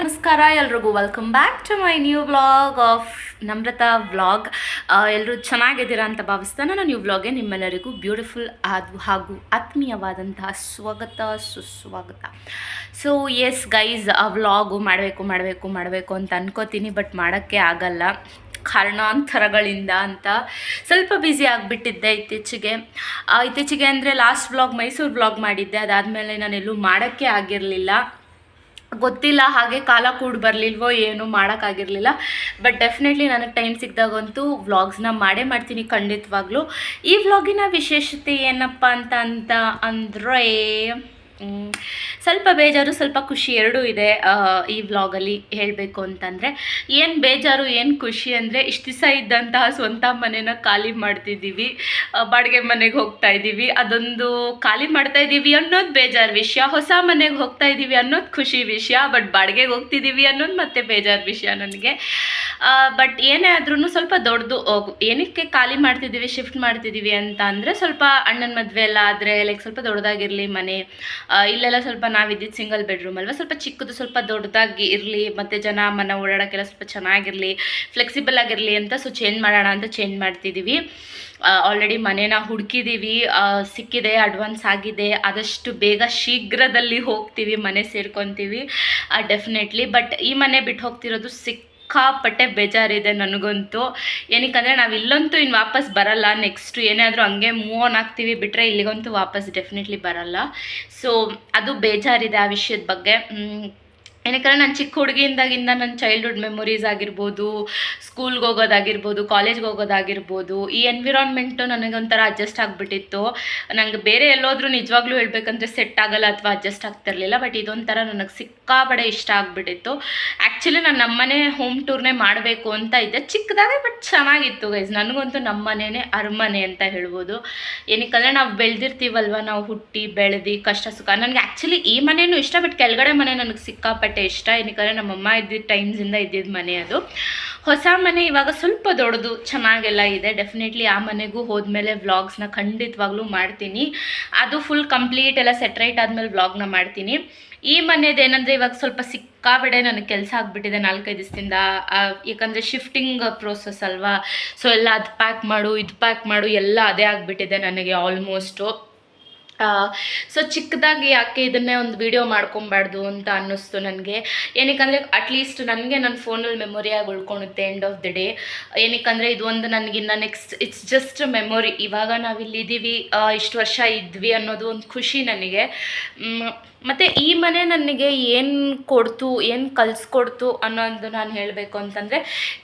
ನಮಸ್ಕಾರ ಎಲ್ರಿಗೂ welcome back to my new vlog of Namrata vlog. ಎಲ್ಲರೂ ಚೆನ್ನಾಗಿದ್ದೀರಾ ಅಂತ ಭಾವಿಸ್ತಾನೆ ನಾನು ನ್ಯೂ ವ್ಲಾಗ್ಗೆ ನಿಮ್ಮೆಲ್ಲರಿಗೂ ಬ್ಯೂಟಿಫುಲ್ ಹಾಗೂ ಆತ್ಮೀಯವಾದಂತಹ ಸುಸ್ವಾಗತ. ಸೊ ಎಸ್ ಗೈಸ್, ಆ ವ್ಲಾಗು ಮಾಡಬೇಕು ಅಂತ ಅನ್ಕೋತೀನಿ, ಬಟ್ ಮಾಡೋಕ್ಕೆ ಆಗಲ್ಲ ಕಾರಣಾಂತರಗಳಿಂದ ಅಂತ ಸ್ವಲ್ಪ ಬ್ಯುಸಿ ಆಗಿಬಿಟ್ಟಿದ್ದೆ ಇತ್ತೀಚೆಗೆ ಅಂದರೆ ಲಾಸ್ಟ್ ವ್ಲಾಗ್ ಮೈಸೂರು ವ್ಲಾಗ್ ಮಾಡಿದ್ದೆ. ಅದಾದಮೇಲೆ ನಾನೆಲ್ಲೂ ಮಾಡೋಕ್ಕೆ ಆಗಿರಲಿಲ್ಲ, ಗೊತ್ತಿಲ್ಲ, ಹಾಗೆ ಕಾಲ ಕೂಡ ಬರಲಿಲ್ವೋ ಏನೂ ಮಾಡೋಕ್ಕಾಗಿರಲಿಲ್ಲ. ಬಟ್ ಡೆಫಿನೆಟ್ಲಿ ನನಗೆ ಟೈಮ್ ಸಿಕ್ಕಿದಾಗಂತೂ ವ್ಲಾಗ್ಸ್ನ ಮಾಡ್ತೀನಿ ಖಂಡಿತವಾಗ್ಲೂ. ಈ ವ್ಲಾಗಿನ ವಿಶೇಷತೆ ಏನಪ್ಪ ಅಂತ ಅಂದರೆ ಸ್ವಲ್ಪ ಬೇಜಾರು ಸ್ವಲ್ಪ ಖುಷಿ ಎರಡೂ ಇದೆ ಈ ವ್ಲಾಗಲ್ಲಿ ಹೇಳಬೇಕು ಅಂತಂದರೆ. ಏನು ಬೇಜಾರು ಏನು ಖುಷಿ ಅಂದರೆ, ಇಷ್ಟು ದಿವಸ ಇದ್ದಂತಹ ಸ್ವಂತ ಮನೇನ ಖಾಲಿ ಮಾಡ್ತಿದ್ದೀವಿ, ಬಾಡಿಗೆ ಮನೆಗೆ ಹೋಗ್ತಾ ಇದ್ದೀವಿ. ಅದೊಂದು ಖಾಲಿ ಮಾಡ್ತಾ ಇದ್ದೀವಿ ಅನ್ನೋದು ಬೇಜಾರು ವಿಷಯ, ಹೊಸ ಮನೆಗೆ ಹೋಗ್ತಾ ಇದ್ದೀವಿ ಅನ್ನೋದು ಖುಷಿ ವಿಷಯ, ಬಟ್ ಬಾಡಿಗೆಗೆ ಹೋಗ್ತಿದ್ದೀವಿ ಅನ್ನೋದು ಮತ್ತೆ ಬೇಜಾರು ವಿಷಯ ನನಗೆ. ಬಟ್ ಏನೇ ಆದ್ರೂ ಸ್ವಲ್ಪ ದೊಡ್ಡದು, ಏನಕ್ಕೆ ಖಾಲಿ ಮಾಡ್ತಿದ್ದೀವಿ ಶಿಫ್ಟ್ ಮಾಡ್ತಿದ್ದೀವಿ ಅಂತ ಅಂದರೆ, ಸ್ವಲ್ಪ ಅಣ್ಣನ ಮದುವೆ ಎಲ್ಲ ಆದರೆ ಲೈಕ್ ಸ್ವಲ್ಪ ದೊಡ್ಡದಾಗಿರಲಿ ಮನೆ. ಇಲ್ಲೆಲ್ಲ ಸ್ವಲ್ಪ ನಾವಿದ್ದಿದ್ದು ಸಿಂಗಲ್ ಬೆಡ್ರೂಮ್ ಅಲ್ವಾ, ಸ್ವಲ್ಪ ಚಿಕ್ಕದು ಸ್ವಲ್ಪ ದೊಡ್ಡದಾಗಿ ಇರಲಿ, ಮತ್ತು ಜನ ಮನೆ ಓಡಾಡೋಕ್ಕೆಲ್ಲ ಸ್ವಲ್ಪ ಚೆನ್ನಾಗಿರಲಿ, ಫ್ಲೆಕ್ಸಿಬಲ್ ಆಗಿರಲಿ ಅಂತ. ಸೊ ಚೇಂಜ್ ಮಾಡೋಣ ಅಂತ ಚೇಂಜ್ ಮಾಡ್ತಿದ್ದೀವಿ. ಆಲ್ರೆಡಿ ಮನೇನ ಹುಡುಕಿದ್ದೀವಿ, ಸಿಕ್ಕಿದೆ, ಅಡ್ವಾನ್ಸ್ ಆಗಿದೆ. ಆದಷ್ಟು ಬೇಗ ಶೀಘ್ರದಲ್ಲಿ ಹೋಗ್ತೀವಿ, ಮನೆ ಸೇರ್ಕೊತೀವಿ ಡೆಫಿನೆಟ್ಲಿ. ಬಟ್ ಈ ಮನೆ ಬಿಟ್ಟು ಹೋಗ್ತಿರೋದು ಸಿಕ್ಕಾಪಟ್ಟೆ ಬೇಜಾರಿದೆ ನನಗಂತೂ. ಏನಕ್ಕಂದರೆ ನಾವು ಇಲ್ಲಂತೂ ಇನ್ನು ವಾಪಸ್ ಬರಲ್ಲ, ನೆಕ್ಸ್ಟ್ ಏನಾದರೂ ಹಂಗೆ ಮೂವ್ ಆನ್ ಆಗ್ತೀವಿ ಬಿಟ್ಟರೆ ಇಲ್ಲಿಗಂತೂ ವಾಪಸ್ ಡೆಫಿನೆಟ್ಲಿ ಬರಲ್ಲ. ಸೊ ಅದು ಬೇಜಾರಿದೆ ಆ ವಿಷಯದ ಬಗ್ಗೆ. ಏನಕ್ಕೆ ನಾನು ಚಿಕ್ಕ ಹುಡುಗಿಯಿಂದಾಗಿಂದ ನನ್ನ ಚೈಲ್ಡ್ಹುಡ್ ಮೆಮೊರೀಸ್ ಆಗಿರ್ಬೋದು, ಸ್ಕೂಲ್ಗೆ ಹೋಗೋದಾಗಿರ್ಬೋದು, ಕಾಲೇಜ್ಗೆ ಹೋಗೋದಾಗಿರ್ಬೋದು, ಈ ಎನ್ವಿರಾನ್ಮೆಂಟು ನನಗೊಂಥರ ಅಡ್ಜಸ್ಟ್ ಆಗಿಬಿಟ್ಟಿತ್ತು. ನನಗೆ ಬೇರೆ ಎಲ್ಲೋದ್ರೂ ನಿಜವಾಗ್ಲೂ ಹೇಳಬೇಕಂದ್ರೆ ಸೆಟ್ ಆಗಲ್ಲ ಅಥವಾ ಅಡ್ಜಸ್ಟ್ ಆಗ್ತಿರಲಿಲ್ಲ. ಬಟ್ ಇದೊಂಥರ ನನಗೆ ಸಿಕ್ಕಾಬಡೆ ಇಷ್ಟ ಆಗಿಬಿಟ್ಟಿತ್ತು. ಆ್ಯಕ್ಚುಲಿ ನಾನು ನಮ್ಮನೆ ಹೋಮ್ ಟೂರ್ನೇ ಮಾಡಬೇಕು ಅಂತ ಇದ್ದೆ ಚಿಕ್ಕದಾಗೆ, ಬಟ್ ಚೆನ್ನಾಗಿತ್ತು ಗೈಸ್. ನನಗಂತೂ ನಮ್ಮನೇನೆ ಅರಮನೆ ಅಂತ ಹೇಳ್ಬೋದು. ಏನಕ್ಕಂದರೆ ನಾವು ಬೆಳೆದಿರ್ತೀವಲ್ವ, ನಾವು ಹುಟ್ಟಿ ಬೆಳೆದು ಕಷ್ಟ ಸುಖ. ನನಗೆ ಆ್ಯಕ್ಚುಲಿ ಈ ಮನೆಯೂ ಇಷ್ಟ, ಬಟ್ ಕೆಳಗಡೆ ಮನೆ ನನಗೆ ಸಿಕ್ಕಾಪಟ್ಟೆ ಇಷ್ಟ. ಏನಕ್ಕಂದರೆ ನಮ್ಮಮ್ಮ ಇದ್ದಿದ್ದ ಟೈಮ್ಸಿಂದ ಇದ್ದಿದ್ದ ಮನೆ ಅದು. ಹೊಸ ಮನೆ ಇವಾಗ ಸ್ವಲ್ಪ ದೊಡ್ಡದು ಚೆನ್ನಾಗೆಲ್ಲ ಇದೆ. ಡೆಫಿನೆಟ್ಲಿ ಆ ಮನೆಗೂ ಹೋದ್ಮೇಲೆ ವ್ಲಾಗ್ಸ್ನ ಖಂಡಿತವಾಗ್ಲೂ ಮಾಡ್ತೀನಿ. ಅದು ಫುಲ್ ಕಂಪ್ಲೀಟ್ ಎಲ್ಲ ಸೆಟ್ರೈಟ್ ಆದಮೇಲೆ ವ್ಲಾಗ್ನ ಮಾಡ್ತೀನಿ. ಈ ಮನೆಯದು ಏನಂದರೆ ಇವಾಗ ಸ್ವಲ್ಪ ಸಿಕ್ಕಾಬಡೆ ನನಗೆ ಕೆಲಸ ಆಗಿಬಿಟ್ಟಿದೆ 4-5 ದಿವಸದಿಂದ. ಯಾಕಂದರೆ ಶಿಫ್ಟಿಂಗ್ ಪ್ರೋಸೆಸ್ ಅಲ್ವಾ, ಸೊ ಎಲ್ಲ ಅದು ಪ್ಯಾಕ್ ಮಾಡು ಇದು ಪ್ಯಾಕ್ ಮಾಡು ಎಲ್ಲ ಅದೇ ಆಗಿಬಿಟ್ಟಿದೆ ನನಗೆ ಆಲ್ಮೋಸ್ಟು. ಸೊ ಚಿಕ್ಕದಾಗಿ ಯಾಕೆ ಇದನ್ನೇ ಒಂದು ವಿಡಿಯೋ ಮಾಡ್ಕೊಬಾರ್ದು ಅಂತ ಅನ್ನಿಸ್ತು ನನಗೆ. ಏನಕ್ಕಂದರೆ ಅಟ್ಲೀಸ್ಟ್ ನನಗೆ ನನ್ನ ಫೋನಲ್ಲಿ ಮೆಮೊರಿಯಾಗಿ ಉಳ್ಕೊಳುತ್ತೆ ಎಂಡ್ ಆಫ್ ದ ಡೇ. ಏನಕ್ಕಂದರೆ ಇದು ಒಂದು ನನಗಿನ್ನ ನೆಕ್ಸ್ಟ್ ಇಟ್ಸ್ ಜಸ್ಟ್ ಮೆಮೊರಿ. ಇವಾಗ ನಾವಿಲ್ಲಿದ್ದೀವಿ, ಇಷ್ಟು ವರ್ಷ ಇದ್ವಿ ಅನ್ನೋದು ಒಂದು ಖುಷಿ ನನಗೆ. ಮತ್ತು ಈ ಮನೆ ನನಗೆ ಏನು ಕೊಡ್ತು, ಏನು ಕಲಿಸ್ಕೊಡ್ತು ಅನ್ನೋದು ನಾನು ಹೇಳಬೇಕು ಅಂತಂದರೆ,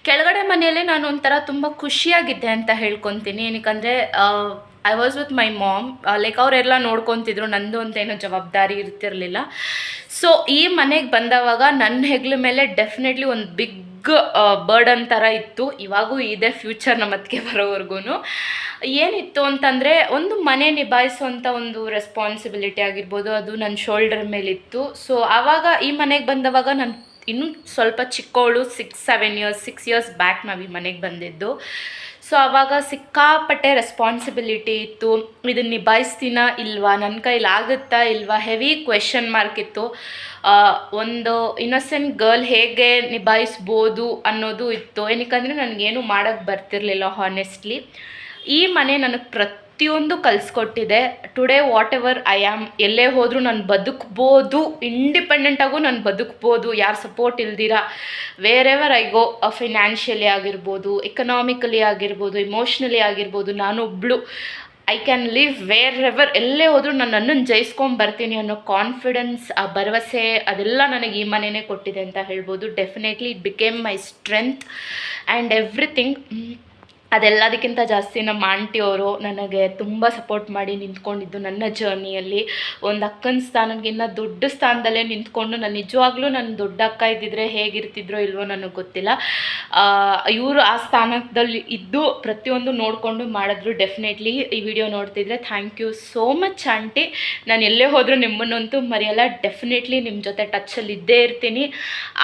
ಕೆಳಗಡೆ ಮನೆಯಲ್ಲೇ ನಾನು ಒಂಥರ ತುಂಬ ಖುಷಿಯಾಗಿದ್ದೆ ಅಂತ ಹೇಳ್ಕೊತೀನಿ. ಏನಕ್ಕಂದರೆ I was with my mom, like ಅವರೆಲ್ಲ ನೋಡ್ಕೊತಿದ್ರು, ನಂದು ಅಂತ ಏನೋ ಜವಾಬ್ದಾರಿ ಇರ್ತಿರಲಿಲ್ಲ. ಸೊ ಈ ಮನೆಗೆ ಬಂದವಾಗ ನನ್ನ ಹೆಗ್ಲ ಮೇಲೆ ಡೆಫಿನೆಟ್ಲಿ ಒಂದು ಬಿಗ್ ಬರ್ಡನ್ ಥರ ಇತ್ತು. ಇವಾಗೂ ಇದೆ, ಫ್ಯೂಚರ್ ನಮ್ಮ ಅದಕ್ಕೆ ಬರೋವರೆಗೂ. ಏನಿತ್ತು ಅಂತಂದರೆ, ಒಂದು ಮನೆ ನಿಭಾಯಿಸುವಂಥ ಒಂದು ರೆಸ್ಪಾನ್ಸಿಬಿಲಿಟಿ ಆಗಿರ್ಬೋದು, ಅದು ನನ್ನ ಶೋಲ್ಡರ್ ಮೇಲಿತ್ತು. ಸೊ ಆವಾಗ ಈ ಮನೆಗೆ ಬಂದವಾಗ ನಾನು ಇನ್ನೂ ಸ್ವಲ್ಪ ಚಿಕ್ಕವಳು, 6 ಇಯರ್ಸ್ ಬ್ಯಾಕ್ ನಾವು ಈ ಮನೆಗೆ ಬಂದಿದ್ದು. ಸೊ ಆವಾಗ ಸಿಕ್ಕಾಪಟ್ಟೆ ರೆಸ್ಪಾನ್ಸಿಬಿಲಿಟಿ ಇತ್ತು. ಇದನ್ನು ನಿಭಾಯಿಸ್ತೀನಾ ಇಲ್ವಾ, ನನ್ನ ಕೈಲಾಗುತ್ತಾ ಇಲ್ವಾ, ಹೆವಿ ಕ್ವೆಶನ್ ಮಾರ್ಕ್ ಇತ್ತು. ಒಂದು ಇನ್ನೊಸೆಂಟ್ ಗರ್ಲ್ ಹೇಗೆ ನಿಭಾಯಿಸ್ಬೋದು ಅನ್ನೋದು ಇತ್ತು. ಏನಕ್ಕಂದರೆ ನನಗೇನು ಮಾಡೋಕ್ಕೆ ಬರ್ತಿರ್ಲಿಲ್ಲ ಹಾನೆಸ್ಟ್ಲಿ. ಈ ಮನೆ ನನಗೆ ಪ್ರತಿಯೊಂದು ಕಲಿಸ್ಕೊಟ್ಟಿದೆ. Today whatever I am, ಎಲ್ಲೇ ಹೋದರೂ ನಾನು ಬದುಕ್ಬೋದು, ಇಂಡಿಪೆಂಡೆಂಟಾಗೂ ನಾನು ಬದುಕ್ಬೋದು, ಯಾರು ಸಪೋರ್ಟ್ ಇಲ್ದಿರ. ವೇರೆವರ್ ಐ ಗೋ, ಫಿನಾನ್ಷಿಯಲಿ ಆಗಿರ್ಬೋದು, ಎಕನಾಮಿಕಲಿ ಆಗಿರ್ಬೋದು, ಇಮೋಷ್ನಲಿ ಆಗಿರ್ಬೋದು, ನಾನೊಬ್ಳು I can live wherever. ಎಲ್ಲೇ ಹೋದರೂ ನಾನು ನನ್ನನ್ನು ಜಯಿಸ್ಕೊಂಬರ್ತೀನಿ ಅನ್ನೋ ಕಾನ್ಫಿಡೆನ್ಸ್, ಆ ಭರವಸೆ, ಅದೆಲ್ಲ ನನಗೆ ಈ ಮನೆಯೇ ಕೊಟ್ಟಿದೆ ಅಂತ ಹೇಳ್ಬೋದು. Definitely it became my strength and everything. ಅದೆಲ್ಲದಕ್ಕಿಂತ ಜಾಸ್ತಿ ನಮ್ಮ ಆಂಟಿಯವರು ನನಗೆ ತುಂಬ ಸಪೋರ್ಟ್ ಮಾಡಿ ನಿಂತ್ಕೊಂಡಿದ್ದು ನನ್ನ ಜರ್ನಿಯಲ್ಲಿ. ಒಂದು ಅಕ್ಕನ ಸ್ಥಾನಕ್ಕಿಂತ ದೊಡ್ಡ ಸ್ಥಾನದಲ್ಲೇ ನಿಂತ್ಕೊಂಡು, ನಾನು ನಿಜವಾಗ್ಲೂ ನನ್ನ ದೊಡ್ಡ ಅಕ್ಕ ಇದ್ದಿದ್ರೆ ಹೇಗಿರ್ತಿದ್ರೋ ಇಲ್ವೋ ನನಗೆ ಗೊತ್ತಿಲ್ಲ. ಇವರು ಆ ಸ್ಥಾನದಲ್ಲಿ ಇದ್ದು ಪ್ರತಿಯೊಂದು ನೋಡಿಕೊಂಡು ಮಾಡಿದ್ರು. ಡೆಫಿನೆಟ್ಲಿ ಈ ವಿಡಿಯೋ ನೋಡ್ತಿದ್ರೆ thank you so much aunty. ನಾನು ಎಲ್ಲೇ ಹೋದರೂ ನಿಮ್ಮನ್ನಂತೂ ಮರೆಯಲ್ಲ. ಡೆಫಿನೆಟ್ಲಿ ನಿಮ್ಮ ಜೊತೆ ಟಚ್ಚಲ್ಲಿ ಇದ್ದೇ ಇರ್ತೀನಿ.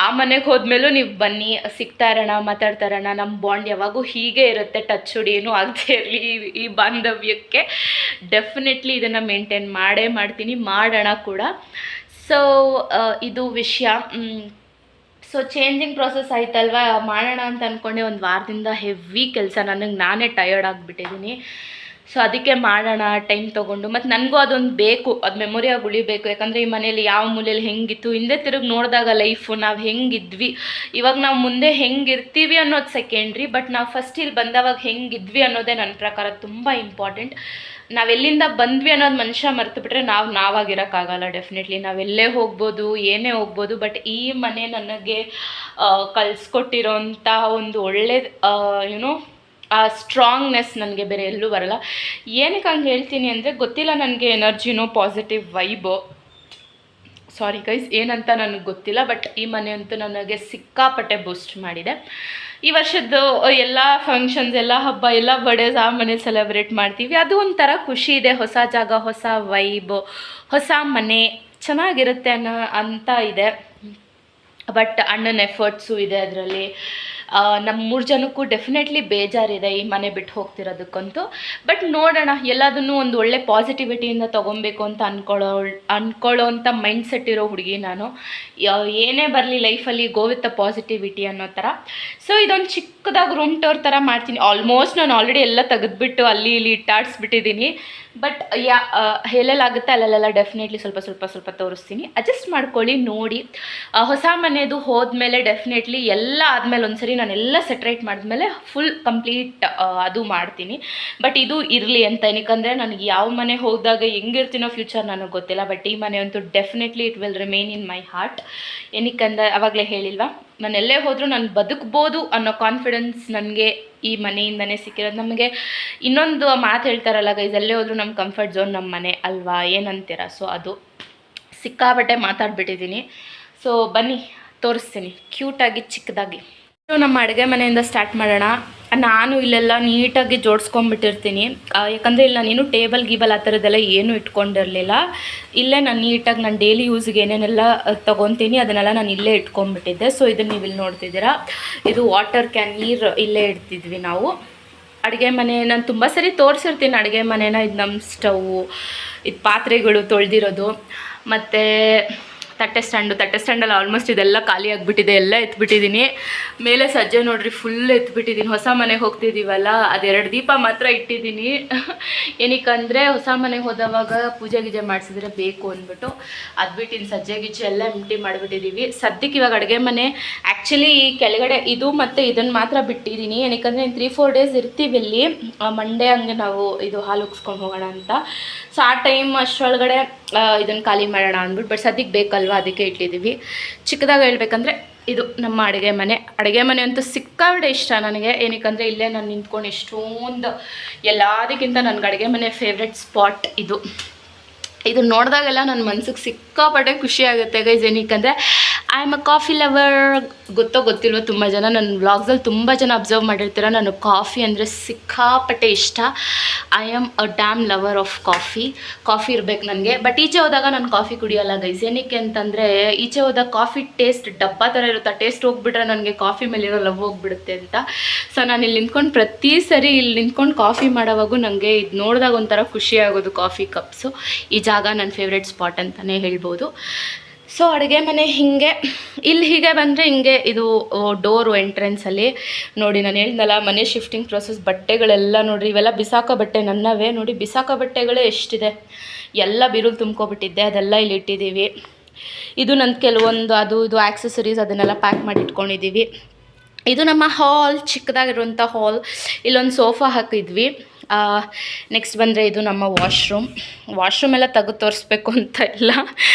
ಆ ಮನೆಗೆ ಹೋದ್ಮೇಲೂ ನೀವು ಬನ್ನಿ, ಸಿಗ್ತಾ ಇರೋಣ, ಮಾತಾಡ್ತಾ ಇರೋಣ. ನಮ್ಮ ಬಾಂಡ್ ಯಾವಾಗೂ ಹೀಗೆ ಇರುತ್ತೆ, ಟಚ್ ಹುಡಿ ಏನೂ ಆಗದೆ ಇರಲಿ ಈ ಬಾಂಧವ್ಯಕ್ಕೆ. ಡೆಫಿನೆಟ್ಲಿ ಇದನ್ನು ಮೇಂಟೈನ್ ಮಾಡ್ತೀನಿ, ಮಾಡೋಣ ಕೂಡ. ಸೊ ಇದು ವಿಷಯ. ಸೊ ಚೇಂಜಿಂಗ್ ಪ್ರೊಸೆಸ್ ಆಯ್ತಲ್ವ, ಮಾಡೋಣ ಅಂತ ಅಂದ್ಕೊಂಡೆ. ಒಂದು ವಾರದಿಂದ ಹೆವಿ ಕೆಲಸ, ನನಗೆ ನಾನೇ ಟಯರ್ಡ್ ಆಗಿಬಿಟ್ಟಿದ್ದೀನಿ. ಸೊ ಅದಕ್ಕೆ ಮಾಡೋಣ ಟೈಮ್ ತೊಗೊಂಡು. ಮತ್ತು ನನಗೂ ಅದೊಂದು ಬೇಕು, ಅದು ಮೆಮೊರಿಯಾಗಿ ಉಳಿಬೇಕು. ಯಾಕಂದರೆ ಈ ಮನೇಲಿ ಯಾವ ಮೂಲೆಯಲ್ಲಿ ಹೆಂಗಿತ್ತು, ಹಿಂದೆ ತಿರುಗಿ ನೋಡಿದಾಗ ಲೈಫು ನಾವು ಹೆಂಗಿದ್ವಿ, ಇವಾಗ ನಾವು ಮುಂದೆ ಹೆಂಗಿರ್ತೀವಿ ಅನ್ನೋದು ಸೆಕೆಂಡ್ರಿ, ಬಟ್ ನಾವು ಫಸ್ಟ್ ಇಲ್ಲಿ ಬಂದವಾಗ ಹೆಂಗಿದ್ವಿ ಅನ್ನೋದೇ ನನ್ನ ಪ್ರಕಾರ ತುಂಬ ಇಂಪಾರ್ಟೆಂಟ್. ನಾವೆಲ್ಲಿಂದ ಬಂದ್ವಿ ಅನ್ನೋದು ಮನುಷ್ಯ ಮರೆತು ಬಿಟ್ರೆ ನಾವಾಗಿರೋಕ್ಕಾಗಲ್ಲ. ಡೆಫಿನೆಟ್ಲಿ ನಾವೆಲ್ಲೇ ಹೋಗ್ಬೋದು, ಏನೇ ಹೋಗ್ಬೋದು, ಬಟ್ ಈ ಮನೆ ನನಗೆ ಕಲಿಸ್ಕೊಟ್ಟಿರೋಂಥ ಒಂದು ಒಳ್ಳೆ ಯುನೋ ಆ ಸ್ಟ್ರಾಂಗ್ನೆಸ್ ನನಗೆ ಬೇರೆ ಎಲ್ಲೂ ಬರಲ್ಲ. ಏನಕ್ಕೆ ಹಂಗೆ ಹೇಳ್ತೀನಿ ಅಂದರೆ ಗೊತ್ತಿಲ್ಲ, ನನಗೆ ಎನರ್ಜಿನೋ ಪಾಸಿಟಿವ್ ವೈಬೋ, ಸಾರಿ ಗೈಸ್ ಏನಂತ ನನಗೆ ಗೊತ್ತಿಲ್ಲ, ಬಟ್ ಈ ಮನೆ ಅಂತೂ ನನಗೆ ಸಿಕ್ಕಾಪಟ್ಟೆ ಬೂಸ್ಟ್ ಮಾಡಿದೆ. ಈ ವರ್ಷದ್ದು ಎಲ್ಲ ಫಂಕ್ಷನ್ಸ್, ಎಲ್ಲ ಹಬ್ಬ, ಎಲ್ಲ ಬರ್ಡೇಸ್ ಆ ಮನೆ ಸೆಲೆಬ್ರೇಟ್ ಮಾಡ್ತೀವಿ. ಅದು ಒಂಥರ ಖುಷಿ ಇದೆ. ಹೊಸ ಜಾಗ, ಹೊಸ ವೈಬ್, ಹೊಸ ಮನೆ ಚೆನ್ನಾಗಿರುತ್ತೆ ಅಂತ ಇದೆ. ಬಟ್ ಅಣ್ಣನ ಎಫರ್ಟ್ಸು ಇದೆ ಅದರಲ್ಲಿ. ನಮ್ಮ 3 ಜನಕ್ಕೂ ಡೆಫಿನೆಟ್ಲಿ ಬೇಜಾರಿದೆ ಈ ಮನೆ ಬಿಟ್ಟು ಹೋಗ್ತಿರೋದಕ್ಕಂತೂ. ಬಟ್ ನೋಡೋಣ, ಎಲ್ಲದನ್ನೂ ಒಂದು ಒಳ್ಳೆ ಪಾಸಿಟಿವಿಟಿಯಿಂದ ತೊಗೊಬೇಕು ಅಂತ ಅಂದ್ಕೊಳ್ಳೋವಂಥ ಮೈಂಡ್ಸೆಟ್ ಇರೋ ಹುಡುಗಿ ನಾನು. ಏನೇ ಬರಲಿ ಲೈಫಲ್ಲಿ ಗೋ ವಿತ್ ದ ಪಾಸಿಟಿವಿಟಿ ಅನ್ನೋ ಥರ. ಸೊ ಇದೊಂದು ಚಿಕ್ಕದಾಗಿ ರೂಮ್ ಟೂರ್ ಥರ ಮಾಡ್ತೀನಿ. ಆಲ್ಮೋಸ್ಟ್ ನಾನು ಆಲ್ರೆಡಿ ಎಲ್ಲ ತೆಗೆದುಬಿಟ್ಟು ಅಲ್ಲಿ ಇಲ್ಲಿ ಇಟ್ಟಾಡಿಸ್ಬಿಟ್ಟಿದ್ದೀನಿ. ಬಟ್ ಎಲ್ಲೆಲ್ಲಾಗುತ್ತೆ ಅಲ್ಲೆಲ್ಲ ಡೆಫಿನೆಟ್ಲಿ ಸ್ವಲ್ಪ ತೋರಿಸ್ತೀನಿ. ಅಡ್ಜಸ್ಟ್ ಮಾಡ್ಕೊಳ್ಳಿ, ನೋಡಿ. ಹೊಸ ಮನೆಯದು ಹೋದ್ಮೇಲೆ ಡೆಫಿನೆಟ್ಲಿ ಎಲ್ಲ ಆದಮೇಲೆ ಒಂದ್ಸರಿ ನಾನೆಲ್ಲ ಸೆಟ್ರೇಟ್ ಮಾಡಿದ್ಮೇಲೆ ಫುಲ್ ಕಂಪ್ಲೀಟ್ ಅದು ಮಾಡ್ತೀನಿ. ಬಟ್ ಇದು ಇರಲಿ ಅಂತ, ಏನಕ್ಕಂದರೆ ನನಗೆ ಯಾವ ಮನೆ ಹೋದಾಗ ಹೆಂಗಿರ್ತೀನೋ ಫ್ಯೂಚರ್ ನನಗೆ ಗೊತ್ತಿಲ್ಲ. ಬಟ್ ಈ ಮನೆ ಅಂತೂ definitely it will remain in my heart. ಏನಕ್ಕಂದರೆ ಆವಾಗಲೇ ಹೇಳಿಲ್ವಾ, ನಾನು ಎಲ್ಲೇ ಹೋದರೂ ನಾನು ಬದುಕ್ಬೋದು ಅನ್ನೋ ಕಾನ್ಫಿಡೆನ್ಸ್ ನನಗೆ ಈ ಮನೆಯಿಂದನೇ ಸಿಕ್ಕಿರೋದು. ನಮಗೆ ಇನ್ನೊಂದು ಮಾತು ಹೇಳ್ತಾರಲ್ಲ ಗೈಸ್, ಎಲ್ಲೇ ಹೋದರೂ ನಮ್ಮ ಕಂಫರ್ಟ್ ಝೋನ್ ನಮ್ಮ ಮನೆ ಅಲ್ವಾ, ಏನಂತೀರ? ಸೊ ಅದು ಸಿಕ್ಕಾಬಟ್ಟೆ ಮಾತಾಡ್ಬಿಟ್ಟಿದ್ದೀನಿ. ಸೊ ಬನ್ನಿ ತೋರಿಸ್ತೀನಿ ಕ್ಯೂಟಾಗಿ ಚಿಕ್ಕದಾಗಿ. ನಮ್ಮ ಅಡುಗೆ ಮನೆಯಿಂದ ಸ್ಟಾರ್ಟ್ ಮಾಡೋಣ. ನಾನು ಇಲ್ಲೆಲ್ಲ ನೀಟಾಗಿ ಜೋಡಿಸ್ಕೊಂಡ್ಬಿಟ್ಟಿರ್ತೀನಿ. ಯಾಕಂದರೆ ಇಲ್ಲಿ ನಾನೇನು ಟೇಬಲ್ ಗೀಬಲ್ ಆ ಥರದ್ದೆಲ್ಲ ಏನೂ ಇಟ್ಕೊಂಡಿರಲಿಲ್ಲ. ಇಲ್ಲೇ ನಾನು ನೀಟಾಗಿ ನಾನು ಡೈಲಿ ಯೂಸ್ಗೆ ಏನೇನೆಲ್ಲ ತೊಗೊತೀನಿ ಅದನ್ನೆಲ್ಲ ನಾನು ಇಲ್ಲೇ ಇಟ್ಕೊಂಡ್ಬಿಟ್ಟಿದ್ದೆ. ಸೊ ಇದನ್ನು ನೀವು ಇಲ್ಲಿ ನೋಡ್ತಿದ್ದೀರಾ, ಇದು ವಾಟರ್ ಕ್ಯಾನ್, ನೀರು ಇಲ್ಲೇ ಇಡ್ತಿದ್ವಿ ನಾವು. ಅಡುಗೆ ಮನೆ ನಾನು ತುಂಬ ಸರಿ ತೋರಿಸಿರ್ತೀನಿ ಅಡುಗೆ ಮನೆನ. ಇದು ನಮ್ಮ ಸ್ಟವ್ವು, ಇದು ಪಾತ್ರೆಗಳು ತೊಳೆದಿರೋದು, ಮತ್ತು ತಟ್ಟೆ ಸ್ಟ್ಯಾಂಡಲ್ಲಿ ಆಲ್ಮೋಸ್ಟ್ ಇದೆಲ್ಲ ಖಾಲಿ ಆಗಿಬಿಟ್ಟಿದೆ, ಎಲ್ಲ ಎತ್ಬಿಟ್ಟಿದ್ದೀನಿ. ಮೇಲೆ ಸಜ್ಜೆ ನೋಡ್ರಿ ಫುಲ್ ಎತ್ಬಿಟ್ಟಿದ್ದೀನಿ. ಹೊಸ ಮನೆಗೆ ಹೋಗ್ತಿದ್ದೀವಲ್ಲ, ಅದು2 ದೀಪ ಮಾತ್ರ ಇಟ್ಟಿದ್ದೀನಿ. ಏನಕ್ಕಂದರೆ ಹೊಸ ಮನೆಗೆ ಹೋದವಾಗ ಪೂಜೆ ಗೀಜೆ ಮಾಡಿಸಿದ್ರೆ ಬೇಕು ಅಂದ್ಬಿಟ್ಟು ಅದು ಬಿಟ್ಟಿನ ಸಜ್ಜೆ ಗಿಜ್ಜೆ ಎಲ್ಲ ಎಂಟಿ ಮಾಡಿಬಿಟ್ಟಿದ್ದೀವಿ. ಸದ್ಯಕ್ಕೆ ಇವಾಗ ಅಡುಗೆ ಮನೆ ಆ್ಯಕ್ಚುಲಿ ಈ ಕೆಳಗಡೆ ಇದು ಮತ್ತು ಇದನ್ನು ಮಾತ್ರ ಬಿಟ್ಟಿದ್ದೀನಿ. ಏನಕ್ಕಂದರೆ 3-4 ಡೇಸ್ ಇರ್ತೀವಿ ಇಲ್ಲಿ. ಮಂಡೇ ಹಂಗೆ ನಾವು ಇದು ಹಾಲು ಉಗ್ಸ್ಕೊಂಡು ಹೋಗೋಣ ಅಂತ. ಸೊ ಆ ಟೈಮ್ ಅಷ್ಟರೊಳಗಡೆ ಇದನ್ನು ಖಾಲಿ ಮಾಡೋಣ ಅಂದ್ಬಿಟ್ಟು. ಬಟ್ ಸದ್ಯಕ್ಕೆ ಬೇಕಲ್ವ, ಅದಕ್ಕೆ ಇಟ್ಟಿದ್ದೀವಿ. ಚಿಕ್ಕದಾಗಿ ಹೇಳ್ಬೇಕಂದ್ರೆ ಇದು ನಮ್ಮ ಅಡುಗೆ ಮನೆ ಅಂತೂ ಸಿಕ್ಕಾಬಿಟ್ಟೆ ಇಷ್ಟ ನನಗೆ. ಏನಕ್ಕಂದರೆ ಇಲ್ಲೇ ನಾನು ನಿಂತ್ಕೊಂಡು ಎಷ್ಟೊಂದು ಎಲ್ಲದಕ್ಕಿಂತ ನನಗೆ ಅಡುಗೆ ಮನೆ ಫೇವ್ರೆಟ್ ಸ್ಪಾಟ್ ಇದು ನೋಡಿದಾಗೆಲ್ಲ ನನ್ನ ಮನ್ಸಿಗೆ ಸಿಕ್ಕಾಪಟ್ಟೆ ಖುಷಿ ಆಗುತ್ತೆ ಗೈಸ್. ಏನಕ್ಕಂದರೆ I am a coffee lover. ಗೊತ್ತಿಲ್ವೋ, ತುಂಬ ಜನ ನನ್ನ ವ್ಲಾಗ್ಸಲ್ಲಿ ತುಂಬ ಜನ ಅಬ್ಸರ್ವ್ ಮಾಡಿರ್ತೀರ, ನನಗೆ ಕಾಫಿ ಅಂದರೆ ಸಿಕ್ಕಾಪಟ್ಟೆ ಇಷ್ಟ. I am a dam lover of coffee ಇರಬೇಕು ನನಗೆ. ಬಟ್ ಈಚೆ ಹೋದಾಗ ನಾನು ಕಾಫಿ ಕುಡಿಯೋಲ್ಲ ಗೈಸ್. ಏನಕ್ಕೆ ಅಂತಂದರೆ ಈಚೆ ಹೋದಾಗ ಕಾಫಿ ಟೇಸ್ಟ್ ಡಬ್ಬ ಥರ ಇರುತ್ತೆ. ಆ ಟೇಸ್ಟ್ ಹೋಗ್ಬಿಟ್ರೆ ನನಗೆ ಕಾಫಿ ಮೇಲಿರೋ ಲವ್ ಹೋಗ್ಬಿಡುತ್ತೆ ಅಂತ. ಸೊ ನಾನು ಇಲ್ಲಿ ನಿಂತ್ಕೊಂಡು ಪ್ರತಿ ಸರಿ ಇಲ್ಲಿ ನಿಂತ್ಕೊಂಡು ಕಾಫಿ ಮಾಡೋವಾಗೂ ನನಗೆ ಇದು ನೋಡಿದಾಗ ಒಂಥರ ಖುಷಿ ಆಗೋದು. ಕಾಫಿ ಕಪ್ಸು, ಈ ಜಾಗ ನನ್ನ ಫೇವ್ರೆಟ್ ಸ್ಪಾಟ್ ಅಂತಲೇ ಹೇಳ್ಬೋದು. ಸೊ ಅಡುಗೆ ಮನೆ ಹೀಗೆ ಬಂದರೆ ಹಿಂಗೆ ಇದು ಡೋರು ಎಂಟ್ರೆನ್ಸಲ್ಲಿ ನೋಡಿ. ನಾನು ಹೇಳ್ದಲ್ಲ ಮನೆ ಶಿಫ್ಟಿಂಗ್ ಪ್ರೊಸೆಸ್. ಬಟ್ಟೆಗಳೆಲ್ಲ ನೋಡಿರಿ, ಇವೆಲ್ಲ ಬಿಸಾಕೋ ಬಟ್ಟೆ ನನ್ನವೇ. ನೋಡಿ ಬಿಸಾಕೋ ಬಟ್ಟೆಗಳೇ ಎಷ್ಟಿದೆ, ಎಲ್ಲ ಬಿರುಲು ತುಂಬ್ಕೊಬಿಟ್ಟಿದ್ದೆ, ಅದೆಲ್ಲ ಇಲ್ಲಿ ಇಟ್ಟಿದ್ದೀವಿ. ಇದು ನನ್ನ ಕೆಲವೊಂದು ಅದು ಇದು ಆಕ್ಸೆಸರೀಸ್, ಅದನ್ನೆಲ್ಲ ಪ್ಯಾಕ್ ಮಾಡಿ ಇಟ್ಕೊಂಡಿದ್ದೀವಿ. ಇದು ನಮ್ಮ ಹಾಲ್, ಚಿಕ್ಕದಾಗಿರುವಂಥ ಹಾಲ್. ಇಲ್ಲೊಂದು ಸೋಫಾ ಹಾಕಿದ್ವಿ. ನೆಕ್ಸ್ಟ್ ಬಂದರೆ ಇದು ನಮ್ಮ ವಾಶ್ರೂಮ್ ಎಲ್ಲ ತೆಗೆದು ತೋರಿಸ್ಬೇಕು ಅಂತ ಇಲ್ಲ,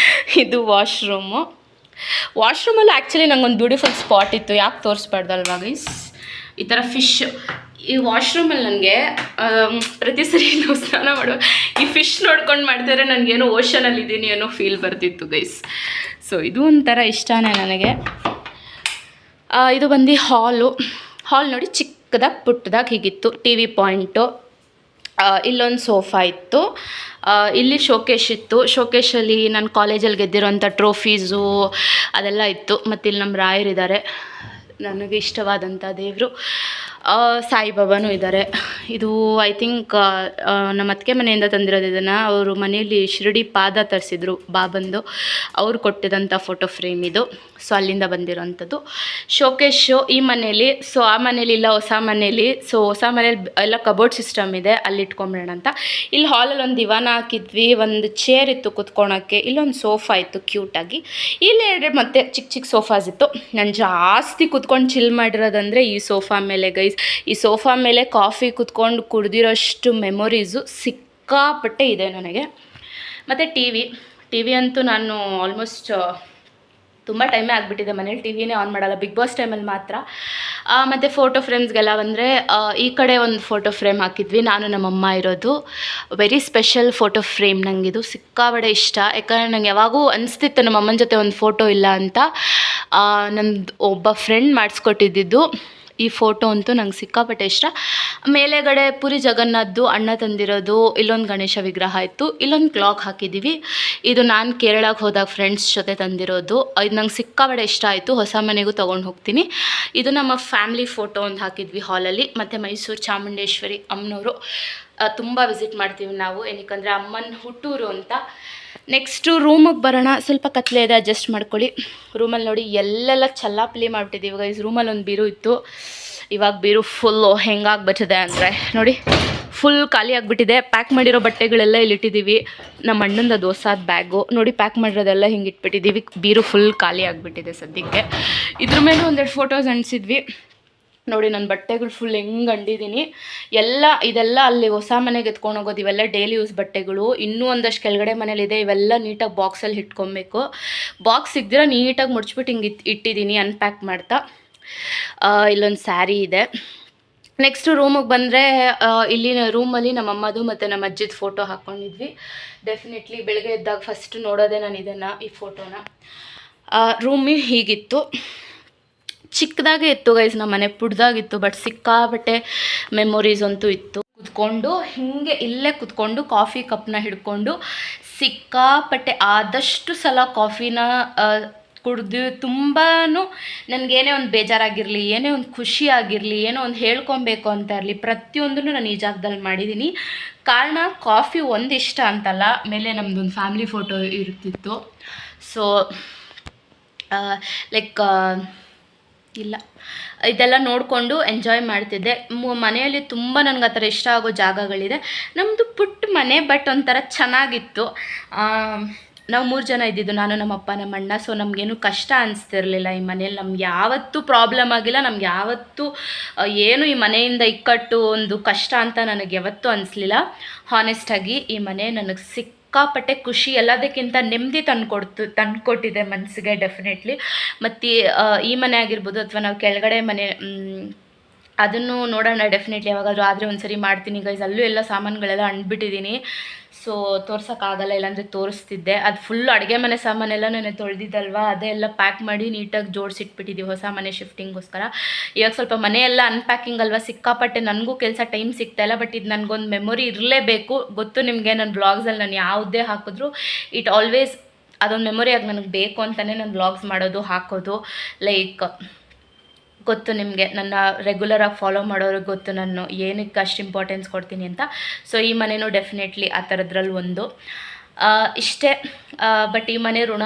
ಇದು ವಾಶ್ರೂಮಲ್ಲಿ ಆ್ಯಕ್ಚುಲಿ ನಂಗೊಂದು ಬ್ಯೂಟಿಫುಲ್ ಸ್ಪಾಟ್ ಇತ್ತು. ಯಾಕೆ ತೋರಿಸ್ಬಾರ್ದಲ್ವಾ ಗೈಸ್? ಈ ಥರ ಫಿಶ್ ಈ ವಾಶ್ರೂಮಲ್ಲಿ ನನಗೆ ಪ್ರತಿ ಸರಿ ನಾವು ಸ್ನಾನ ಮಾಡುವ ಈ ಫಿಶ್ ನೋಡ್ಕೊಂಡು ಮಾಡ್ತಾರೆ, ನನಗೇನೋ ಓಷನಲ್ಲಿ ಇದ್ದೀನಿ ಅನ್ನೋ ಫೀಲ್ ಬರ್ತಿತ್ತು ಗೈಸ್. ಸೊ ಇದು ಒಂಥರ ಇಷ್ಟನೇ ನನಗೆ. ಇದು ಬಂದು ಹಾಲ್ ನೋಡಿ, ಚಿಕ್ಕದಾಗಿ ಪುಟ್ಟದಾಗಿ ಹೀಗಿತ್ತು. ಟಿ ವಿ ಪಾಯಿಂಟು, ಇಲ್ಲೊಂದು ಸೋಫಾ ಇತ್ತು, ಇಲ್ಲಿ ಶೋಕೇಶ್ ಇತ್ತು. ಶೋಕೇಶಲ್ಲಿ ನಾನು ಕಾಲೇಜಲ್ಲಿ ಗೆದ್ದಿರೋಂಥ ಟ್ರೋಫೀಸು ಅದೆಲ್ಲ ಇತ್ತು. ಮತ್ತು ಇಲ್ಲಿ ನಮ್ಮ ರಾಯರಿದ್ದಾರೆ, ನನಗೆ ಇಷ್ಟವಾದಂಥ ದೇವರು. ಸಾಯಿಬಾಬಾನೂ ಇದ್ದಾರೆ. ಇದು ಐ ಥಿಂಕ್ ನಮ್ಮ ಅತ್ತಿಗೆ ಮನೆಯಿಂದ ತಂದಿರೋದು. ಇದನ್ನು ಅವರು ಮನೆಯಲ್ಲಿ ಶಿರಡಿ ಪಾದ ತರಿಸಿದ್ರು ಬಾಬಂದು, ಅವ್ರು ಕೊಟ್ಟಿದ್ದಂಥ ಫೋಟೋ ಫ್ರೇಮ್ ಇದು. ಸೊ ಅಲ್ಲಿಂದ ಬಂದಿರೋವಂಥದ್ದು ಶೋಕೇಶು ಈ ಮನೇಲಿ. ಸೊ ಆ ಮನೇಲಿ ಇಲ್ಲ, ಹೊಸ ಮನೇಲಿ. ಸೊ ಹೊಸ ಮನೇಲಿ ಎಲ್ಲ ಕಬೋರ್ಡ್ ಸಿಸ್ಟಮ್ ಇದೆ, ಅಲ್ಲಿ ಇಟ್ಕೊಂಬಿಡೋಣ ಅಂತ. ಇಲ್ಲಿ ಹಾಲಲ್ಲಿ ಒಂದು ದಿವಾನ ಹಾಕಿದ್ವಿ, ಒಂದು ಚೇರ್ ಇತ್ತು ಕುತ್ಕೊಳಕ್ಕೆ, ಇಲ್ಲೊಂದು ಸೋಫಾ ಇತ್ತು ಕ್ಯೂಟಾಗಿ. ಇಲ್ಲಿ ಎರಡು ಮತ್ತೆ ಚಿಕ್ಕ ಚಿಕ್ಕ ಸೋಫಾಸ್ ಇತ್ತು. ನಾನು ಜಾಸ್ತಿ ಕುತ್ಕೊಂಡು ಚಿಲ್ ಮಾಡಿರೋದಂದರೆ ಈ ಸೋಫಾ ಮೇಲೆ ಗೈಸ್. ಈ ಸೋಫಾ ಮೇಲೆ ಕಾಫಿ ಕುತ್ಕೊಂಡು ಕುಡ್ದಿರೋಷ್ಟು ಮೆಮೊರೀಸು ಸಿಕ್ಕಾಪಟ್ಟೆ ಇದೆ ನನಗೆ. ಮತ್ತು ಟಿ ವಿ ಅಂತೂ ನಾನು ಆಲ್ಮೋಸ್ಟ್ ತುಂಬ ಟೈಮೇ ಆಗಿಬಿಟ್ಟಿದೆ ಮನೇಲಿ ಟಿ ವಿನೇ ಆನ್ ಮಾಡಲ್ಲ, ಬಿಗ್ ಬಾಸ್ ಟೈಮಲ್ಲಿ ಮಾತ್ರ. ಮತ್ತು ಫೋಟೋ ಫ್ರೇಮ್ಸ್ಗೆಲ್ಲ ಬಂದರೆ ಈ ಕಡೆ ಒಂದು ಫೋಟೋ ಫ್ರೇಮ್ ಹಾಕಿದ್ವಿ, ನಾನು ನಮ್ಮಮ್ಮ ಇರೋದು. ವೆರಿ ಸ್ಪೆಷಲ್ ಫೋಟೋ ಫ್ರೇಮ್ ನನಗಿದು, ಸಿಕ್ಕಾಬಡೆ ಇಷ್ಟ. ಯಾಕಂದರೆ ನಂಗೆ ಯಾವಾಗೂ ಅನಿಸ್ತಿತ್ತು ನಮ್ಮ ಅಮ್ಮನ ಜೊತೆ ಒಂದು ಫೋಟೋ ಇಲ್ಲ ಅಂತ. ನಂದು ಒಬ್ಬ ಫ್ರೆಂಡ್ ಮಾಡಿಸ್ಕೊಟ್ಟಿದ್ದು ಈ ಫೋಟೋ ಅಂತೂ ನಂಗೆ ಸಿಕ್ಕಾಪಟ್ಟೆ ಇಷ್ಟ. ಮೇಲೆಗಡೆ ಪುರಿ ಜಗನ್ನಾಥ್ದು ಅಣ್ಣ ತಂದಿರೋದು, ಇಲ್ಲೊಂದು ಗಣೇಶ ವಿಗ್ರಹ ಇತ್ತು, ಇಲ್ಲೊಂದು ಕ್ಲಾಕ್ ಹಾಕಿದ್ದೀವಿ. ಇದು ನಾನು ಕೇರಳಕ್ಕೆ ಹೋದಾಗ ಫ್ರೆಂಡ್ಸ್ ಜೊತೆ ತಂದಿರೋದು. ಇದು ನಂಗೆ ಸಿಕ್ಕಾಪಟ್ಟೆ ಇಷ್ಟ ಆಯಿತು, ಹೊಸ ಮನೆಗೂ ತೊಗೊಂಡು ಹೋಗ್ತೀನಿ. ಇದು ನಮ್ಮ ಫ್ಯಾಮ್ಲಿ ಫೋಟೋ ಒಂದು ಹಾಕಿದ್ವಿ ಹಾಲಲ್ಲಿ. ಮತ್ತು ಮೈಸೂರು ಚಾಮುಂಡೇಶ್ವರಿ ಅಮ್ಮನವರು ತುಂಬ ವಿಸಿಟ್ ಮಾಡ್ತೀವಿ ನಾವು, ಏನಕ್ಕಂದರೆ ಅಮ್ಮನ ಹುಟ್ಟೂರು ಅಂತ. ನೆಕ್ಸ್ಟು ರೂಮಿಗೆ ಬರೋಣ. ಸ್ವಲ್ಪ ಕತ್ಲೆ ಇದೆ, ಅಡ್ಜಸ್ಟ್ ಮಾಡ್ಕೊಳ್ಳಿ. ರೂಮಲ್ಲಿ ನೋಡಿ ಎಲ್ಲೆಲ್ಲ ಚಲ್ಲಾಪಲಿ ಮಾಡಿಬಿಟ್ಟಿದ್ದೀವಿ ಗೈಸ್. ರೂಮಲ್ಲಿ ಒಂದು ಬೀರು ಇತ್ತು, ಇವಾಗ ಬೀರು ಫುಲ್ಲು ಹೆಂಗಾಗ್ಬಿಟ್ಟಿದೆ ಅಂದರೆ ನೋಡಿ, ಫುಲ್ ಖಾಲಿ ಆಗಿಬಿಟ್ಟಿದೆ. ಪ್ಯಾಕ್ ಮಾಡಿರೋ ಬಟ್ಟೆಗಳೆಲ್ಲ ಇಲ್ಲಿಟ್ಟಿದ್ದೀವಿ. ನಮ್ಮ ಅಣ್ಣಂದು ದೋಸಾದ ಬ್ಯಾಗು ನೋಡಿ, ಪ್ಯಾಕ್ ಮಾಡಿರೋದೆಲ್ಲ ಹಿಂಗೆ ಇಟ್ಬಿಟ್ಟಿದ್ದೀವಿ. ಬೀರು ಫುಲ್ ಖಾಲಿ ಆಗಿಬಿಟ್ಟಿದೆ ಸದ್ಯಕ್ಕೆ. ಇದ್ರ ಮೇಲೆ ಒಂದೆರಡು ಫೋಟೋಸ್ ಅಂಟಿಸಿದ್ವಿ ನೋಡಿ. ನನ್ನ ಬಟ್ಟೆಗಳು ಫುಲ್ ಹೆಂಗೆ ಅಂಡಿದ್ದೀನಿ. ಇದೆಲ್ಲ ಅಲ್ಲಿ ಹೊಸ ಮನೆಗೆ ಎತ್ಕೊಂಡು ಹೋಗೋದು. ಇವೆಲ್ಲ ಡೈಲಿ ಯೂಸ್ ಬಟ್ಟೆಗಳು. ಇನ್ನೂ ಒಂದಷ್ಟು ಕೆಳಗಡೆ ಮನೇಲಿದೆ, ಇವೆಲ್ಲ ನೀಟಾಗಿ ಬಾಕ್ಸಲ್ಲಿ ಇಟ್ಕೊಬೇಕು. ಬಾಕ್ಸ್ ಸಿಗ್ದಿರ ನೀಟಾಗಿ ಮುಡ್ಚಿಬಿಟ್ಟು ಹಿಂಗೆ ಇಟ್ಟಿದ್ದೀನಿ ಅನ್ಪ್ಯಾಕ್ ಮಾಡ್ತಾ. ಇಲ್ಲೊಂದು ಸ್ಯಾರಿ ಇದೆ. ನೆಕ್ಸ್ಟು ರೂಮಿಗೆ ಬಂದರೆ ಇಲ್ಲಿನ ರೂಮಲ್ಲಿ ನಮ್ಮಮ್ಮದು ಮತ್ತು ನಮ್ಮ ಅಜ್ಜಿದ ಫೋಟೋ ಹಾಕ್ಕೊಂಡಿದ್ವಿ. ಡೆಫಿನೆಟ್ಲಿ ಬೆಳಗ್ಗೆ ಎದ್ದಾಗ ಫಸ್ಟ್ ನೋಡೋದೆ ನಾನು ಈ ಫೋಟೋನ. ರೂಮಿ ಹೀಗಿತ್ತು, ಚಿಕ್ಕದಾಗೆ ಇತ್ತು ಗೈಸ್. ನಮ್ಮ ಮನೆ ಪುಡ್ದಾಗಿತ್ತು, ಬಟ್ ಸಿಕ್ಕಾಬಟ್ಟೆ ಮೆಮೊರೀಸ್ ಅಂತೂ ಇತ್ತು. ಕುತ್ಕೊಂಡು ಹಿಂಗೆ ಇಲ್ಲೇ ಕುತ್ಕೊಂಡು ಕಾಫಿ ಕಪ್ನ ಹಿಡ್ಕೊಂಡು ಸಿಕ್ಕಾಪಟ್ಟೆ ಆದಷ್ಟು ಸಲ ಕಾಫಿನ ಕುಡ್ದು ತುಂಬಾ ನನಗೇನೇ ಒಂದು ಬೇಜಾರಾಗಿರಲಿ, ಏನೇ ಒಂದು ಖುಷಿ ಆಗಿರಲಿ, ಏನೋ ಒಂದು ಹೇಳ್ಕೊಬೇಕು ಅಂತ ಇರಲಿ, ಪ್ರತಿಯೊಂದನ್ನು ನಾನು ಈ ಜಾಗದಲ್ಲಿ ಮಾಡಿದ್ದೀನಿ. ಕಾರಣ ಕಾಫಿ ಒಂದು ಇಷ್ಟ ಅಂತಲ್ಲ, ಮೇಲೆ ನಮ್ಮದೊಂದು ಫ್ಯಾಮ್ಲಿ ಫೋಟೋ ಇರ್ತಿತ್ತು. ಸೊ ಲೈಕ್ ಇಲ್ಲ ಇದೆಲ್ಲ ನೋಡಿಕೊಂಡು ಎಂಜಾಯ್ ಮಾಡ್ತಿದ್ದೆ. ಮನೆಯಲ್ಲಿ ತುಂಬ ನನಗೆ ಆ ಥರ ಇಷ್ಟ ಆಗೋ ಜಾಗಗಳಿದೆ. ನಮ್ಮದು ಪುಟ್ಟ ಮನೆ, ಬಟ್ ಒಂಥರ ಚೆನ್ನಾಗಿತ್ತು. ನಾವು 3 ಜನ ಇದ್ದಿದ್ದು, ನಾನು ನಮ್ಮ ಅಪ್ಪ ನಮ್ಮ ಅಣ್ಣ. ಸೊ ನಮಗೇನು ಕಷ್ಟ ಅನಿಸ್ತಿರ್ಲಿಲ್ಲ ಈ ಮನೇಲಿ. ನಮ್ಗೆ ಯಾವತ್ತೂ ಪ್ರಾಬ್ಲಮ್ ಆಗಿಲ್ಲ, ನಮ್ಗೆ ಯಾವತ್ತೂ ಏನು ಈ ಮನೆಯಿಂದ ಇಕ್ಕಟ್ಟು ಒಂದು ಕಷ್ಟ ಅಂತ ನನಗೆ ಯಾವತ್ತೂ ಅನಿಸ್ಲಿಲ್ಲ. ಹಾನೆಸ್ಟಾಗಿ ಈ ಮನೆ ನನಗೆ ಸಿಕ್ಕಾಪಟ್ಟೆ ಖುಷಿ, ಎಲ್ಲದಕ್ಕಿಂತ ನೆಮ್ಮದಿ ತಂದುಕೊಟ್ಟಿದೆ ಮನಸ್ಸಿಗೆ ಡೆಫಿನೆಟ್ಲಿ. ಮತ್ತು ಈ ಮನೆ ಆಗಿರ್ಬೋದು ಅಥವಾ ನಾವು ಕೆಳಗಡೆ ಮನೆ ಅದನ್ನು ನೋಡೋಣ ಡೆಫಿನೆಟ್ಲಿ ಯಾವಾಗಾದರೂ ಆದರೆ ಒಂದ್ಸರಿ ಮಾಡ್ತೀನಿ ಗೈಸ್. ಅಲ್ಲೂ ಎಲ್ಲ ಸಾಮಾನುಗಳೆಲ್ಲ ಅಂಟ್ಬಿಟ್ಟಿದ್ದೀನಿ. ಸೊ ತೋರ್ಸೋಕ್ಕಾಗಲ್ಲ, ಇಲ್ಲಾಂದರೆ ತೋರಿಸ್ತಿದ್ದೆ. ಅದು ಫುಲ್ಲು ಅಡುಗೆ ಮನೆ ಸಾಮಾನೆಲ್ಲ ನಾನು ತೊಳೆದಿದ್ದಲ್ವ, ಅದೆಲ್ಲ ಪ್ಯಾಕ್ ಮಾಡಿ ನೀಟಾಗಿ ಜೋಡಿಸಿಟ್ಬಿಟ್ಟಿದ್ದೀವಿ ಹೊಸ ಮನೆ ಶಿಫ್ಟಿಂಗೋಸ್ಕರ. ಇವಾಗ ಸ್ವಲ್ಪ ಮನೆಯೆಲ್ಲ ಅನ್ಪ್ಯಾಕಿಂಗ್ ಅಲ್ವಾ, ಸಿಕ್ಕಾಪಟ್ಟೆ ನನಗೂ ಕೆಲಸ ಟೈಮ್ ಸಿಗ್ತಾಯಿಲ್ಲ. ಬಟ್ ಇದು ನನಗೊಂದು ಮೆಮೊರಿ ಇರಲೇಬೇಕು. ಗೊತ್ತು ನಿಮಗೆ, ನನ್ನ ಬ್ಲಾಗ್ಸಲ್ಲಿ ನಾನು ಯಾವುದೇ ಹಾಕಿದ್ರು ಇಟ್ ಆಲ್ವೇಸ್ ಅದೊಂದು ಮೆಮೊರಿಯಾಗಿ ನನಗೆ ಬೇಕು ಅಂತಲೇ ನಾನು ಬ್ಲಾಗ್ಸ್ ಮಾಡೋದು ಹಾಕೋದು. ಲೈಕ್ ಗೊತ್ತು ನಿಮಗೆ, ನನ್ನ ರೆಗ್ಯುಲರಾಗಿ ಫಾಲೋ ಮಾಡೋರಿಗೆ ಗೊತ್ತು ನಾನು ಏನಕ್ಕೆ ಅಷ್ಟು ಇಂಪಾರ್ಟೆನ್ಸ್ ಕೊಡ್ತೀನಿ ಅಂತ. ಸೊ ಈ ಮನೆಯೂ ಡೆಫಿನೆಟ್ಲಿ ಆ ಥರದ್ರಲ್ಲಿ ಒಂದು ಇಷ್ಟೇ. ಬಟ್ ಈ ಮನೆ ಋಣ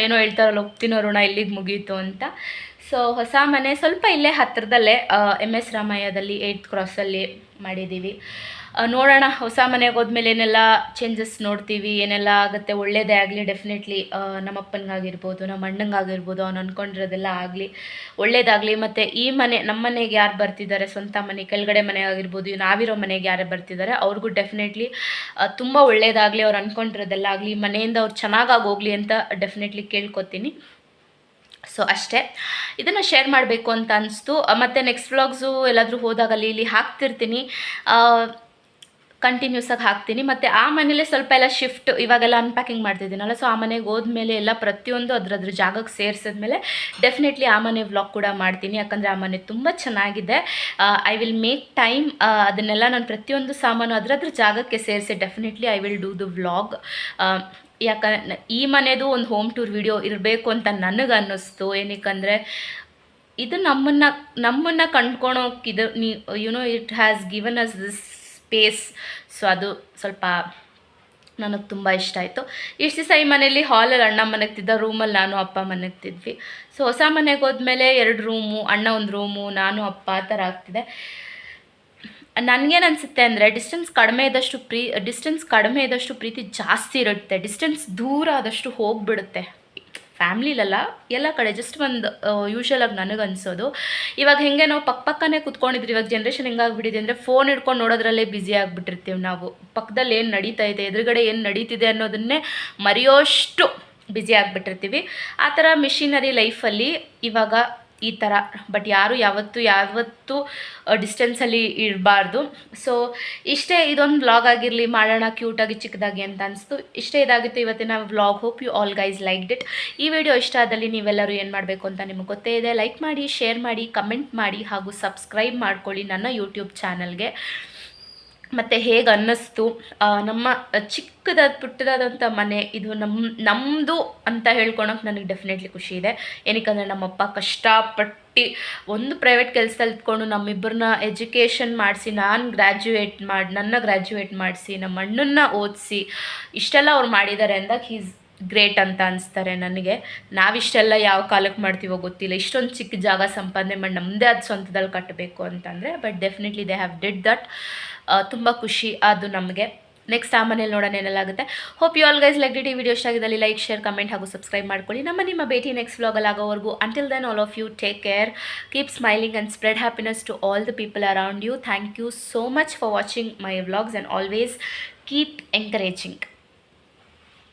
ಏನೋ ಹೇಳ್ತಾರಲ್ಲ, ಒಪ್ತಿನೋ ಋಣ ಇಲ್ಲಿಗೆ ಮುಗೀತು ಅಂತ. ಸೊ ಹೊಸ ಮನೆ ಸ್ವಲ್ಪ ಇಲ್ಲೇ ಹತ್ತಿರದಲ್ಲೇ MS ರಾಮಯ್ಯದಲ್ಲಿ 8th ಕ್ರಾಸಲ್ಲಿ ಮಾಡಿದ್ದೀವಿ. ನೋಡೋಣ ಹೊಸ ಮನೆಗೆ ಹೋದ್ಮೇಲೆ ಏನೆಲ್ಲ ಚೇಂಜಸ್ ನೋಡ್ತೀವಿ, ಏನೆಲ್ಲ ಆಗುತ್ತೆ. ಒಳ್ಳೇದೇ ಆಗಲಿ ಡೆಫಿನೆಟ್ಲಿ. ನಮ್ಮಪ್ಪನಿಗಾಗಿರ್ಬೋದು, ನಮ್ಮ ಅಣ್ಣಂಗಾಗಿರ್ಬೋದು, ಅವ್ನು ಅಂದ್ಕೊಂಡಿರೋದೆಲ್ಲ ಆಗಲಿ, ಒಳ್ಳೇದಾಗಲಿ. ಮತ್ತು ಈ ಮನೆ ನಮ್ಮ ಮನೆಗೆ ಯಾರು ಬರ್ತಿದ್ದಾರೆ, ಸ್ವಂತ ಮನೆ ಕೆಳಗಡೆ ಮನೆ ಆಗಿರ್ಬೋದು, ನಾವಿರೋ ಮನೆಗೆ ಯಾರು ಬರ್ತಿದ್ದಾರೆ ಅವ್ರಿಗೂ ಡೆಫಿನೆಟ್ಲಿ ತುಂಬ ಒಳ್ಳೇದಾಗಲಿ, ಅವ್ರು ಅಂದ್ಕೊಂಡಿರೋದೆಲ್ಲ ಆಗಲಿ, ಮನೆಯಿಂದ ಅವ್ರು ಚೆನ್ನಾಗಾಗಿ ಹೋಗಲಿ ಅಂತ ಡೆಫಿನೆಟ್ಲಿ ಕೇಳ್ಕೊತೀನಿ. ಸೊ ಅಷ್ಟೇ, ಇದನ್ನು ಶೇರ್ ಮಾಡಬೇಕು ಅಂತ ಅನಿಸ್ತು. ಮತ್ತು ನೆಕ್ಸ್ಟ್ ವ್ಲಾಗ್ಸು ಎಲ್ಲಾದರೂ ಹೋದಾಗಲ್ಲಿ ಇಲ್ಲಿ ಹಾಕ್ತಿರ್ತೀನಿ, ಕಂಟಿನ್ಯೂಸಾಗಿ ಹಾಕ್ತೀನಿ. ಮತ್ತು ಆ ಮನೇಲೆ ಸ್ವಲ್ಪ ಎಲ್ಲ ಶಿಫ್ಟ್ ಇವಾಗೆಲ್ಲ ಅನ್ಪ್ಯಾಕಿಂಗ್ ಮಾಡ್ತಿದ್ದೀನಲ್ಲ, ಸೊ ಆ ಮನೆಗೆ ಹೋದ್ಮೇಲೆ ಎಲ್ಲ ಪ್ರತಿಯೊಂದು ಅದ್ರ ಜಾಗಕ್ಕೆ ಸೇರಿಸಿದ್ಮೇಲೆ ಡೆಫಿನೆಟ್ಲಿ ಆ ಮನೆ ವ್ಲಾಗ್ ಕೂಡ ಮಾಡ್ತೀನಿ. ಯಾಕಂದರೆ ಆ ಮನೆ ತುಂಬ ಚೆನ್ನಾಗಿದೆ. ಐ ವಿಲ್ ಮೇಕ್ ಟೈಮ್, ಅದನ್ನೆಲ್ಲ ನಾನು ಪ್ರತಿಯೊಂದು ಸಾಮಾನು ಅದ್ರ ಜಾಗಕ್ಕೆ ಸೇರಿಸಿ definitely I will do the vlog. ಯಾಕಂದರೆ ಈ ಮನೆದು ಒಂದು ಹೋಮ್ ಟೂರ್ ವಿಡಿಯೋ ಇರಬೇಕು ಅಂತ ನನಗೆ ಅನ್ನಿಸ್ತು. ಏನಕ್ಕಂದರೆ ಇದು ನಮ್ಮನ್ನು ಕಂಡ್ಕೊಳೋಕೆ ಇದು it has given us this space. So ಅದು ಸ್ವಲ್ಪ ನನಗೆ ತುಂಬ ಇಷ್ಟ ಆಯಿತು. ಇಷ್ಟು ದಿವಸ ಈ ಮನೇಲಿ ಹಾಲಲ್ಲಿ ಅಣ್ಣ ಮನೆಗ್ತಿದ್ದ, ರೂಮಲ್ಲಿ ನಾನು ಅಪ್ಪ ಮನೆಗ್ತಿದ್ವಿ. ಸೊ ಹೊಸ ಮನೆಗೆ ಹೋದ್ಮೇಲೆ 2 ರೂಮು, ಅಣ್ಣ 1 ರೂಮು, ನಾನು ಅಪ್ಪ ಆ ಥರ ಆಗ್ತಿದೆ. ನನಗೇನು ಅನಿಸುತ್ತೆ ಅಂದರೆ ಡಿಸ್ಟೆನ್ಸ್ ಕಡಿಮೆ ಇದ್ದಷ್ಟು ಪ್ರೀತಿ ಜಾಸ್ತಿ ಇರುತ್ತೆ. ಡಿಸ್ಟೆನ್ಸ್ ದೂರ ಆದಷ್ಟು ಹೋಗಿಬಿಡುತ್ತೆ. ಫ್ಯಾಮ್ಲಿಲಲ್ಲ, ಎಲ್ಲ ಕಡೆ ಜಸ್ಟ್ ಒಂದು ಯೂಶ್ವಲಾಗಿ ನನಗನ್ಸೋದು. ಇವಾಗ ಹೇಗೆ ನಾವು ಪಕ್ಕನೇ ಕೂತ್ಕೊಂಡಿದ್ರಿ, ಇವಾಗ ಜನ್ರೇಷನ್ ಹೆಂಗಾಗ್ಬಿಟ್ಟಿದೆ ಅಂದರೆ ಫೋನ್ ಹಿಡ್ಕೊಂಡು ನೋಡೋದ್ರಲ್ಲೇ ಬ್ಯುಸಿ ಆಗಿಬಿಟ್ಟಿರ್ತೀವಿ ನಾವು. ಪಕ್ಕದಲ್ಲಿ ಏನು ನಡೀತಾ ಇದೆ, ಎದುರುಗಡೆ ಏನು ನಡೀತಿದೆ ಅನ್ನೋದನ್ನೇ ಮರೆಯೋಷ್ಟು ಬ್ಯುಸಿ ಆಗಿಬಿಟ್ಟಿರ್ತೀವಿ. ಆ ಥರ ಮಿಷಿನರಿ ಲೈಫಲ್ಲಿ ಇವಾಗ ಈ ಥರ. ಬಟ್ ಯಾರು ಯಾವತ್ತೂ ಡಿಸ್ಟೆನ್ಸಲ್ಲಿ ಇರಬಾರ್ದು. ಸೊ ಇಷ್ಟೇ, ಇದೊಂದು ವ್ಲಾಗ್ ಆಗಿರಲಿ, ಮಾಡೋಣ ಕ್ಯೂಟಾಗಿ ಚಿಕ್ಕದಾಗಿ ಅಂತ ಅನಿಸ್ತು. ಇಷ್ಟೇ ಇದಾಗಿತ್ತು ಇವತ್ತಿನ vlog. Hope you all guys liked it. ಈ ವಿಡಿಯೋ ಇಷ್ಟ ಆದಲ್ಲಿ ನೀವೆಲ್ಲರೂ ಏನು ಮಾಡಬೇಕು ಅಂತ ನಿಮಗೆ ಗೊತ್ತೇ ಇದೆ. ಲೈಕ್ ಮಾಡಿ, ಶೇರ್ ಮಾಡಿ, ಕಮೆಂಟ್ ಮಾಡಿ, ಹಾಗೂ ಸಬ್ಸ್ಕ್ರೈಬ್ ಮಾಡ್ಕೊಳ್ಳಿ ನನ್ನ ಯೂಟ್ಯೂಬ್ ಚಾನಲ್ಗೆ. ಮತ್ತು ಹೇಗೆ ಅನ್ನಿಸ್ತು ನಮ್ಮ ಪುಟ್ಟದಾದಂಥ ಮನೆ ಇದು ನಮ್ಮದು ಅಂತ ಹೇಳ್ಕೊಳಕ್ಕೆ ನನಗೆ ಡೆಫಿನೆಟ್ಲಿ ಖುಷಿ ಇದೆ. ಏನಕ್ಕಂದರೆ ನಮ್ಮಪ್ಪ ಕಷ್ಟಪಟ್ಟು ಒಂದು ಪ್ರೈವೇಟ್ ಕೆಲಸದಲ್ಲಿ ಇಟ್ಕೊಂಡು ನಮ್ಮಿಬ್ಬರನ್ನ ಎಜುಕೇಷನ್ ಮಾಡಿಸಿ, ನನ್ನ ಗ್ರ್ಯಾಜುಯೇಟ್ ಮಾಡಿಸಿ, ನಮ್ಮ ಅಣ್ಣನ್ನ ಓದಿಸಿ, ಇಷ್ಟೆಲ್ಲ ಅವ್ರು ಮಾಡಿದ್ದಾರೆ ಅಂದಾಗ ಈಸ್ ಗ್ರೇಟ್ ಅಂತ ಅನಿಸ್ತಾರೆ ನನಗೆ. ನಾವಿಷ್ಟೆಲ್ಲ ಯಾವ ಕಾಲಕ್ಕೆ ಮಾಡ್ತೀವೋ ಗೊತ್ತಿಲ್ಲ, ಇಷ್ಟೊಂದು ಚಿಕ್ಕ ಜಾಗ ಸಂಪಾದನೆ ಮಾಡಿ ನಮ್ಮದೇ ಅದು ಸ್ವಂತದಲ್ಲಿ ಕಟ್ಟಬೇಕು ಅಂತಂದರೆ. But definitely they have did that. ತುಂಬ ಖುಷಿ ಅದು ನಮಗೆ. ನೆಕ್ಸ್ಟ್ ಆ ಮನೇಲಿ ನೋಡೋಣ ಏನೆಲ್ಲಾಗುತ್ತೆ. Hope you all guys like it. ಈ ವಿಡಿಯೋ ಇಷ್ಟ ಆಗಿದ್ದಲ್ಲಿ ಲೈಕ್, ಶೇರ್, ಕಮೆಂಟ್ ಹಾಗೂ ಸಬ್ಸ್ಕ್ರೈಬ್ ಮಾಡ್ಕೊಳ್ಳಿ. ನಿಮ್ಮ ಭೇಟಿ ನೆಕ್ಸ್ಟ್ ವ್ಲಾಗಲ್ಲಿ ಆಗೋವರೆಗೂ. Until then all of you take care, keep smiling and spread happiness to all the people around you. Thank you so much for watching my vlogs and always keep encouraging.